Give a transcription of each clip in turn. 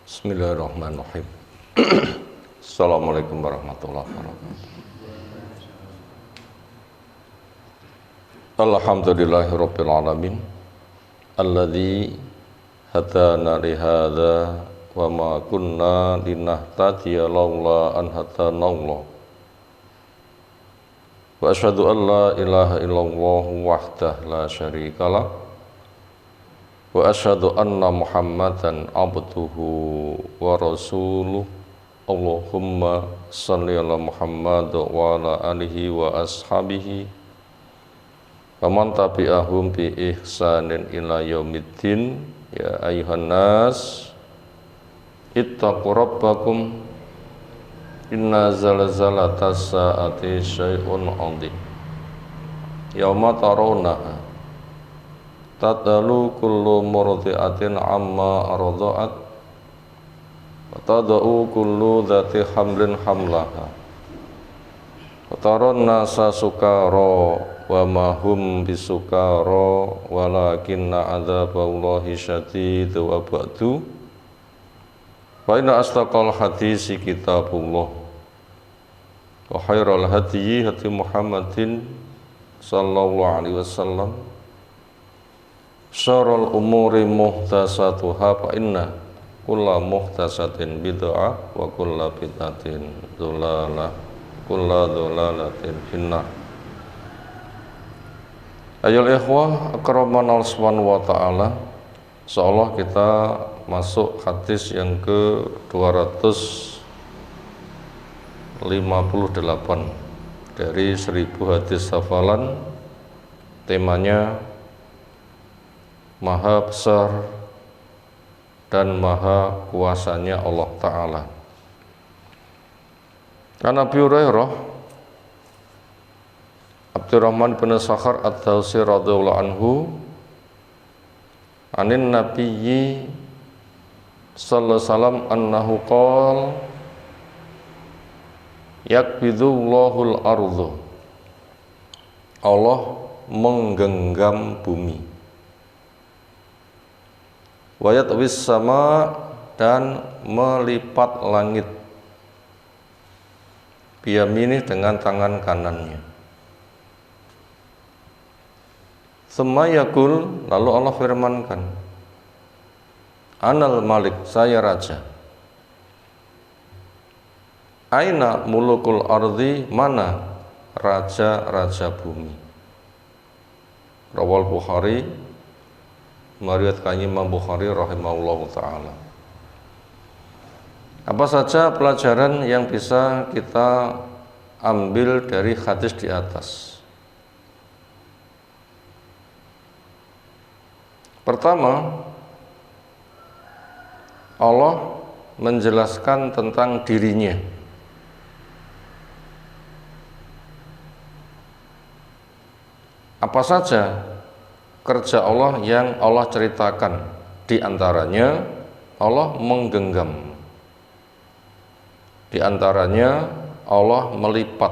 Bismillahirrahmanirrahim. Assalamualaikum warahmatullahi wabarakatuh. Alhamdulillahirabbil alamin alladzi hadana li hadza wa ma kunna linahtadiya laula an hadana Allah. Wa asyhadu an la ilaha illallah wahdahu la syarikalah wa asyhadu anna Muhammadan abduhu wa rasuluh. Allahumma shalli ala Muhammad wa ala alihi wa ashabihi wa man tabi'ahum bi ihsanin ila yaumiddin. Ya ayuhan nas ittaqu rabbakum inna zalzalatas saati syai'un 'adzim yauma tarawnaha tadalu kullu murdi'atin amma arda'at wa tada'u kullu dhati hamlin hamlaha wa taran nasa sukara wa ma hum bisukara walakinna adzaballahi syadid wa ba'du. Wa inna astaqal hadisi kitabullah wa khairal hadyi hadi Muhammadin sallallahu alaihi wasallam. Syarrul umuri muhdatsatuha fa inna kulla muhdatsatin bid'ah wa kulla bid'atin dhalalah kulla dhalalatin finnar. Ayol ikhwah akramanallahu subhanahu wa ta'ala, seolah kita masuk hadis yang ke 258 dari 1000 hadis hafalan. Temanya Maha besar dan maha kuasanya Allah Ta'ala. Karena Nabi Hurairah Abdurrahman bin Sakhar Ad-Dawsi radhiyallahu anhu anin nabiyyi sallallahu alaihi wasallam annahu qala yakbidullahul ardu, Allah menggenggam bumi, wayat wis sama, dan melipat langit, biyaminih dengan tangan kanannya. Semayakul, lalu Allah firmankan, Anal Malik, saya raja. Aina mulukul ardi, mana raja-raja bumi. Rawal Bukhari, meriwayatkan Imam Bukhari rahimahullahu ta'ala. Apa saja pelajaran yang bisa kita ambil dari hadis di atas? Pertama, Allah menjelaskan tentang dirinya. Apa saja kerja Allah yang Allah ceritakan, di antaranya Allah menggenggam, di antaranya Allah melipat,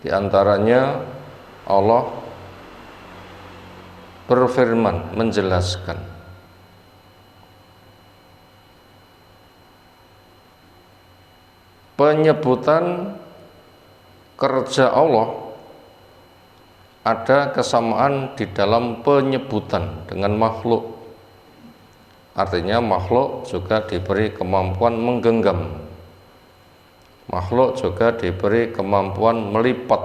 di antaranya Allah berfirman, menjelaskan. Penyebutan kerja Allah ada kesamaan di dalam penyebutan dengan makhluk. Artinya makhluk juga diberi kemampuan menggenggam, makhluk juga diberi kemampuan melipat,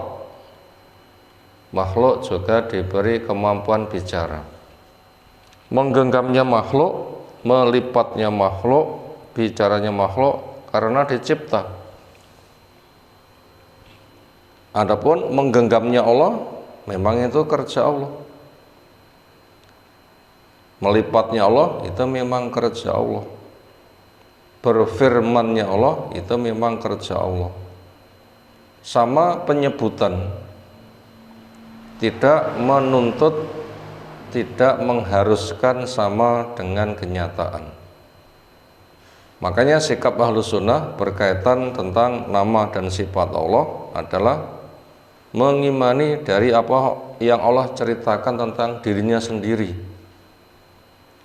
makhluk juga diberi kemampuan bicara. Menggenggamnya makhluk, melipatnya makhluk, bicaranya makhluk karena dicipta. Adapun menggenggamnya Allah, memang itu kerja Allah. Melipatnya Allah, itu memang kerja Allah. Berfirmannya Allah, itu memang kerja Allah. Sama penyebutan, tidak menuntut, tidak mengharuskan sama dengan kenyataan. Makanya sikap Ahlus Sunnah berkaitan tentang nama dan sifat Allah adalah mengimani dari apa yang Allah ceritakan tentang dirinya sendiri.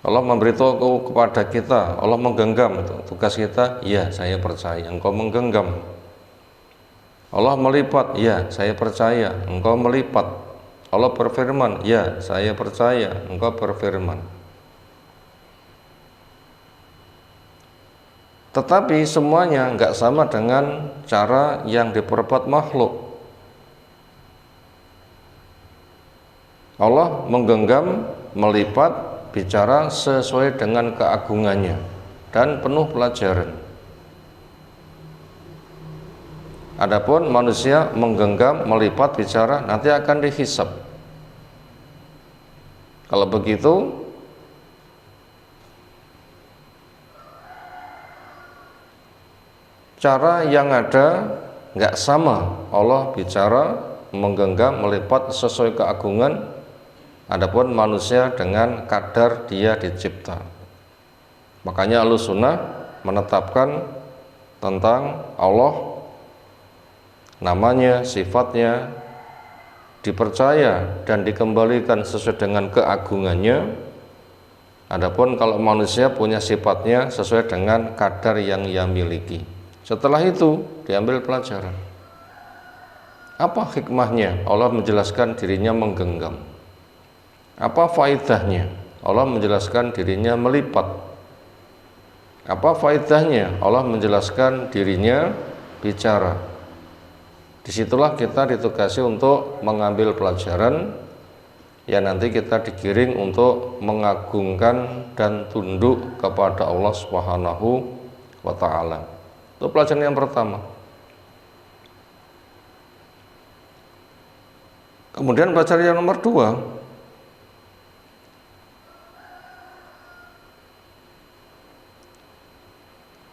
Allah memberitahu kepada kita, Allah menggenggam, tugas kita, ya saya percaya, engkau menggenggam. Allah melipat, ya saya percaya, engkau melipat. Allah berfirman, ya saya percaya, engkau berfirman. Tetapi semuanya enggak sama dengan cara yang diperbuat makhluk. Allah menggenggam, melipat, bicara sesuai dengan keagungannya dan penuh pelajaran. Adapun manusia menggenggam, melipat, bicara, nanti akan dihisab. Kalau begitu, cara yang ada nggak sama. Allah bicara, menggenggam, melipat sesuai keagungan. Adapun manusia dengan kadar dia dicipta. Makanya Ahlussunnah menetapkan tentang Allah, namanya, sifatnya, dipercaya dan dikembalikan sesuai dengan keagungannya. Adapun kalau manusia punya sifatnya sesuai dengan kadar yang ia miliki. Setelah itu diambil pelajaran. Apa hikmahnya Allah menjelaskan dirinya menggenggam? Apa faedahnya Allah menjelaskan dirinya melipat? Apa faedahnya Allah menjelaskan dirinya bicara? Disitulah kita ditugasi untuk mengambil pelajaran, ya nanti kita digiring untuk mengagungkan dan tunduk kepada Allah Subhanahu wa ta'ala. Itu pelajaran yang pertama. Kemudian pelajaran yang nomor 2,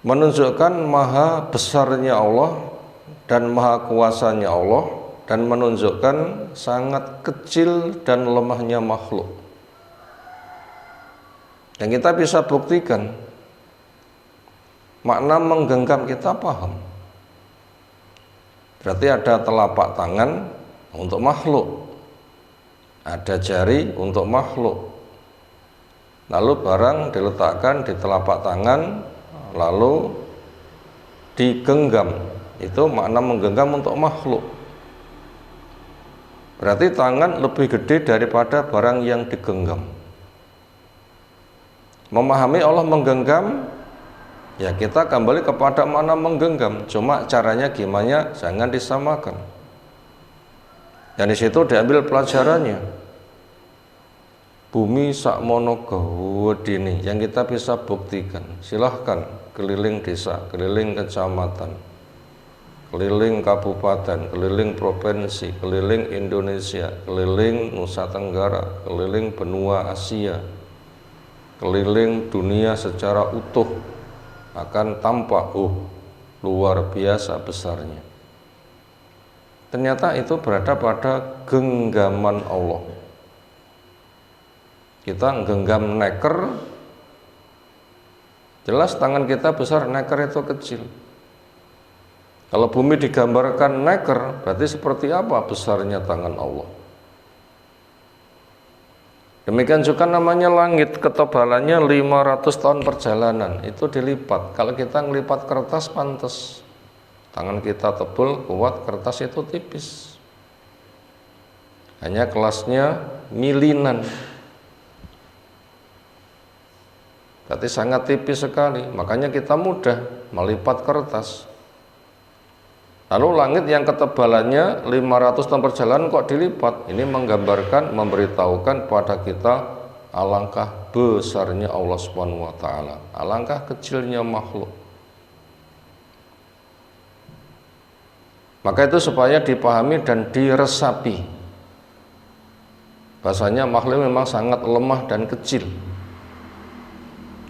menunjukkan maha besarnya Allah dan maha kuasanya Allah, dan menunjukkan sangat kecil dan lemahnya makhluk. Dan kita bisa buktikan, makna menggenggam kita paham. Berarti ada telapak tangan untuk makhluk, ada jari untuk makhluk, lalu barang diletakkan di telapak tangan lalu digenggam, itu makna menggenggam untuk makhluk. Berarti tangan lebih gede daripada barang yang digenggam. Memahami Allah menggenggam, ya kita kembali kepada makna menggenggam, cuma caranya gimana jangan disamakan. Dan di situ diambil pelajarannya. Bumi sakmono gedene yang kita bisa buktikan. Silahkan keliling desa, keliling kecamatan, keliling kabupaten, keliling provinsi, keliling Indonesia, keliling Nusa Tenggara, keliling benua Asia, keliling dunia secara utuh, akan tampak luar biasa besarnya. Ternyata itu berada pada genggaman Allah. Kita genggam neker, jelas tangan kita besar, neker itu kecil. Kalau bumi digambarkan neker, berarti seperti apa besarnya tangan Allah. Demikian juga namanya langit, ketebalannya 500 tahun perjalanan, itu dilipat. Kalau kita ngelipat kertas pantas, tangan kita tebal, kuat, kertas itu tipis. Hanya kelasnya milinan. Berarti sangat tipis sekali, makanya kita mudah melipat kertas. Lalu langit yang ketebalannya 500 tahun perjalanan kok dilipat? Ini menggambarkan, memberitahukan pada kita alangkah besarnya Allah Subhanahu wa ta'ala, alangkah kecilnya makhluk. Maka itu supaya dipahami dan diresapi. Bahasanya makhluk memang sangat lemah dan kecil.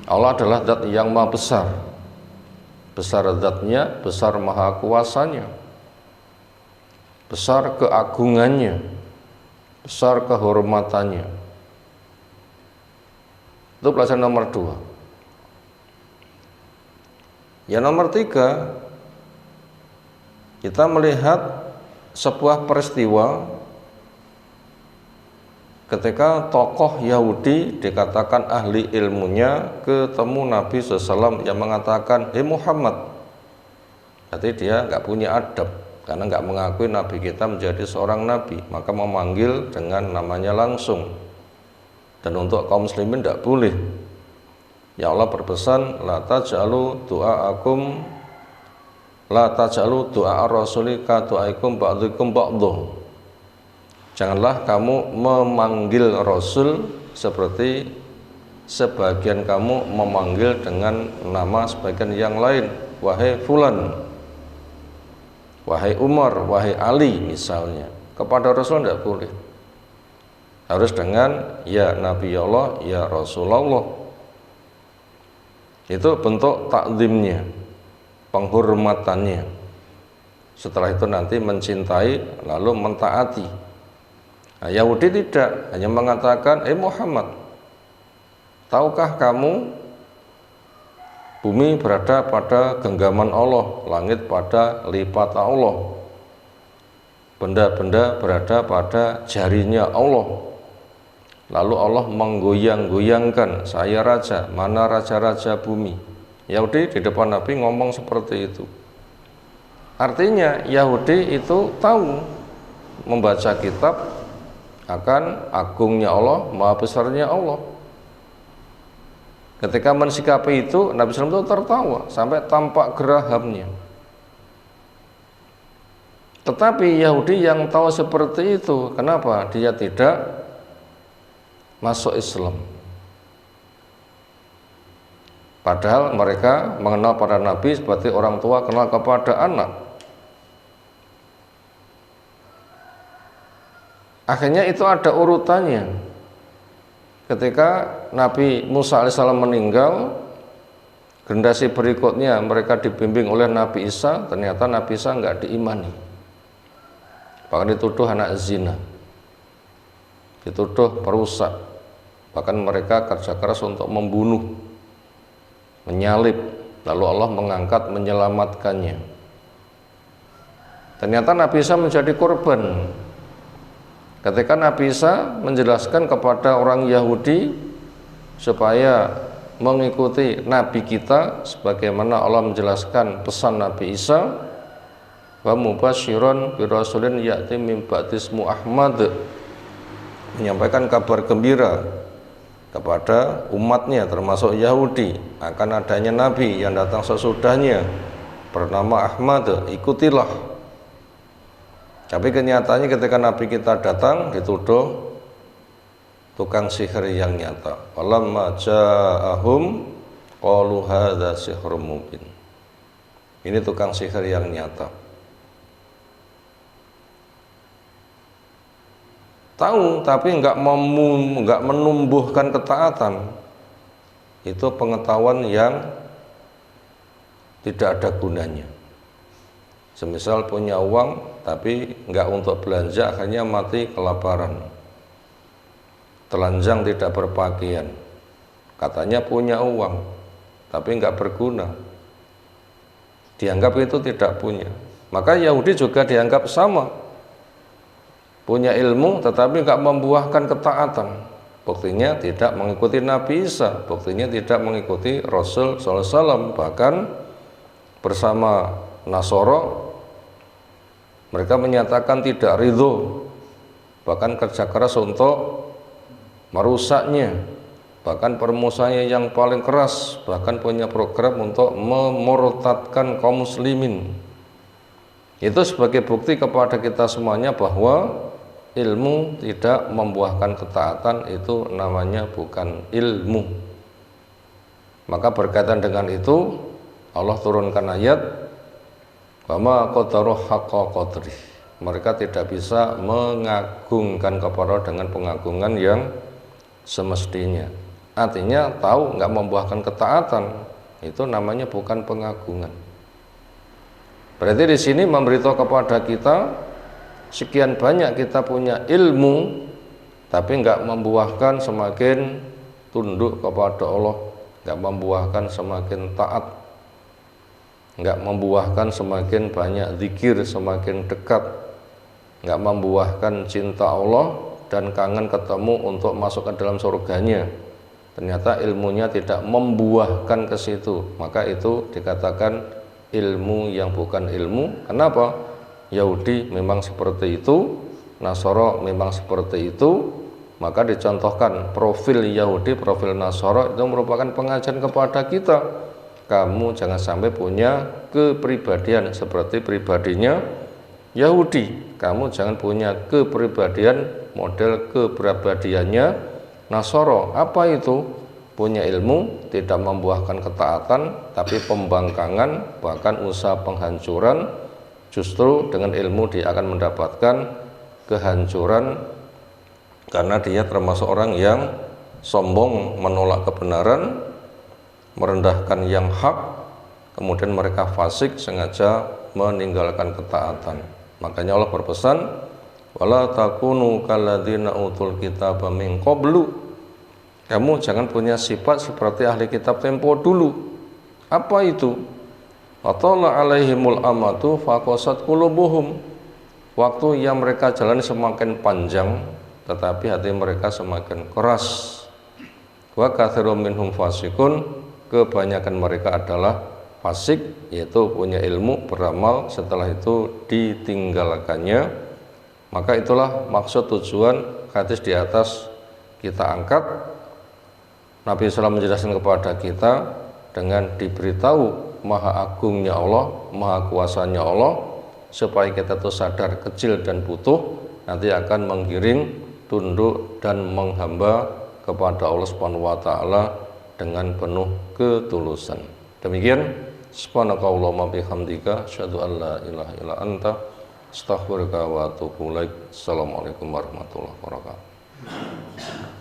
Allah adalah zat yang maha besar. Besar zatnya, besar maha kuasanya, besar keagungannya, besar kehormatannya. Itu pelajaran nomor 2. Yang nomor 3, kita melihat sebuah peristiwa ketika tokoh Yahudi dikatakan ahli ilmunya ketemu Nabi SAW yang mengatakan, "Hei Muhammad," berarti dia nggak punya adab karena nggak mengakui Nabi kita menjadi seorang Nabi, maka memanggil dengan namanya langsung. Dan untuk kaum muslimin tidak boleh. Ya Allah berpesan, la taj'alu du'a rasulika du'aikum ba'dukum ba'duh. Janganlah kamu memanggil Rasul seperti sebagian kamu memanggil dengan nama sebagian yang lain. Wahai Fulan, wahai Umar, wahai Ali misalnya. Kepada Rasul tidak boleh. Harus dengan ya Nabi Allah, ya Rasulullah. Itu bentuk takzimnya, penghormatannya. Setelah itu nanti mencintai lalu mentaati. Nah, Yahudi tidak, hanya mengatakan, Muhammad, tahukah kamu bumi berada pada genggaman Allah, langit pada lipat Allah, benda-benda berada pada jarinya Allah. Lalu Allah menggoyang-goyangkan, saya raja, mana raja-raja bumi. Yahudi di depan Nabi ngomong seperti itu. Artinya Yahudi itu tahu membaca kitab akan agungnya Allah, maha besarnya Allah. Ketika mensikapi itu, Nabi SAW itu tertawa sampai tampak gerahamnya. Tetapi Yahudi yang tahu seperti itu, kenapa dia tidak masuk Islam? Padahal mereka mengenal pada Nabi seperti orang tua kenal kepada anak. Akhirnya itu ada urutannya. Ketika Nabi Musa alaihissalam meninggal, generasi berikutnya mereka dibimbing oleh Nabi Isa, ternyata Nabi Isa enggak diimani. Bahkan dituduh anak zina, dituduh perusak. Bahkan mereka kerja keras untuk membunuh, menyalib. Lalu Allah mengangkat menyelamatkannya. Ternyata Nabi Isa menjadi korban. Ketika Nabi Isa menjelaskan kepada orang Yahudi supaya mengikuti Nabi kita sebagaimana Allah menjelaskan pesan Nabi Isa, wa mubasyiran bi rasulin ya'ti min ba'di ismu Ahmad, menyampaikan kabar gembira kepada umatnya termasuk Yahudi akan adanya Nabi yang datang sesudahnya bernama Ahmad, ikutilah. Tapi kenyataannya ketika Nabi kita datang dituduh tukang sihir yang nyata. Walamma ja'ahum qalu hadza sihrun mubin. Ini tukang sihir yang nyata. Tahu tapi enggak menumbuhkan ketaatan. Itu pengetahuan yang tidak ada gunanya. Semisal punya uang tapi enggak untuk belanja, akhirnya mati kelaparan, telanjang tidak berpakaian. Katanya punya uang tapi enggak berguna, dianggap itu tidak punya. Maka Yahudi juga dianggap sama, punya ilmu tetapi enggak membuahkan ketaatan. Buktinya tidak mengikuti Nabi Isa, buktinya tidak mengikuti Rasul SAW. Bahkan bersama Nasoro mereka menyatakan tidak ridho, bahkan kerja keras untuk merusaknya, bahkan permusuhannya yang paling keras, bahkan punya program untuk memurtadkan kaum muslimin. Itu sebagai bukti kepada kita semuanya bahwa ilmu tidak membuahkan ketaatan, itu namanya bukan ilmu. Maka berkaitan dengan itu Allah turunkan ayat Wama qadaruh haqqa qadri. Mereka tidak bisa mengagungkan kepada dengan pengagungan yang semestinya. Artinya tahu nggak membuahkan ketaatan, itu namanya bukan pengagungan. Berarti di sini memberitahu kepada kita sekian banyak kita punya ilmu tapi nggak membuahkan semakin tunduk kepada Allah, nggak membuahkan semakin taat, nggak membuahkan semakin banyak zikir, semakin dekat, nggak membuahkan cinta Allah, dan kangen ketemu untuk masuk ke dalam surganya, ternyata ilmunya tidak membuahkan ke situ, maka itu dikatakan ilmu yang bukan ilmu. Kenapa? Yahudi memang seperti itu, Nasara memang seperti itu, maka dicontohkan profil Yahudi, profil Nasara itu merupakan pengajaran kepada kita. Kamu jangan sampai punya kepribadian seperti pribadinya Yahudi, kamu jangan punya kepribadian model kepribadiannya Nasara. Apa itu? Punya ilmu tidak membuahkan ketaatan tapi pembangkangan, bahkan usaha penghancuran. Justru dengan ilmu dia akan mendapatkan kehancuran, karena dia termasuk orang yang sombong, menolak kebenaran, merendahkan yang hak, kemudian mereka fasik, sengaja meninggalkan ketaatan. Makanya Allah berpesan, wala takunu kalladzina utul kitaba min qablu, kamu jangan punya sifat seperti ahli kitab tempo dulu. Apa itu? Watala alaihimul amatu faqasat qulubuhum, waktu yang mereka jalani semakin panjang tetapi hati mereka semakin keras. Wa katsirum minhum fasikun, kebanyakan mereka adalah fasik, yaitu punya ilmu, beramal, setelah itu ditinggalkannya. Maka itulah maksud tujuan hadis di atas kita angkat. Nabi SAW menjelaskan kepada kita dengan diberitahu maha agungnya Allah, maha kuasanya Allah, supaya kita tuh sadar kecil dan butuh, nanti akan menggiring, tunduk dan menghamba kepada Allah Subhanahu wa taala dengan penuh ketulusan. Demikian, subhanakallahumma bihamdika asyhadu an la ilaha illa anta astaghfiruka wa atubu ilaik. Assalamualaikum warahmatullahi wabarakatuh.